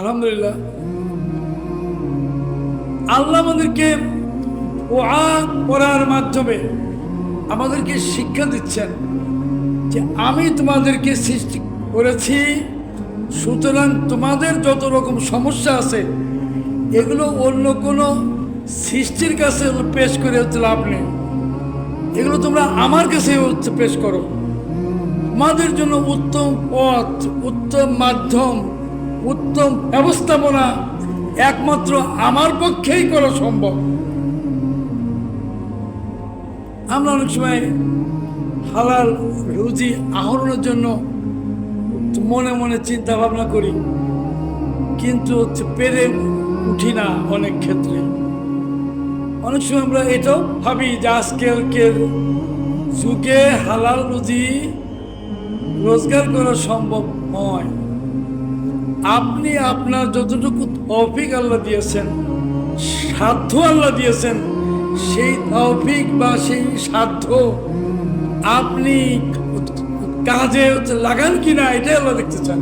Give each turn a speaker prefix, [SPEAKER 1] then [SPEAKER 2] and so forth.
[SPEAKER 1] আলহামদুলিল্লাহ, আল্লাহ আমাদেরকে কোরআন পড়ার মাধ্যমে আমাদেরকে শিক্ষা দিচ্ছেন যে আমি তোমাদেরকে সৃষ্টি করেছি, সুতরাং তোমাদের যত রকম সমস্যা আছে এগুলো অন্য কোনো সৃষ্টির কাছে পেশ করে লাভ নেই, এগুলো তোমরা আমার কাছে পেশ করো। তোমাদের জন্য উত্তম পথ, উত্তম মাধ্যম, উত্তম ব্যবস্থাপনা একমাত্র আমার পক্ষেই করা সম্ভব। আমরা অনেক সময় হালাল রুজি আহরণের জন্য মনে মনে চিন্তা ভাবনা করি, কিন্তু পেরে উঠি না। অনেক ক্ষেত্রে অনেক সময় আমরা এটাও ভাবি যে আজকালকের যুগে হালাল রুজি রোজগার করা সম্ভব নয়। আপনি আপনার যতটুকু তৌফিক আল্লাহ দিয়েছেন, সাধ্য আল্লাহ দিয়েছেন, সেই তৌফিক বা সেই সাধ্য আপনি কাজে লাগান কিনা, এটাই আল্লাহ দেখতে চান।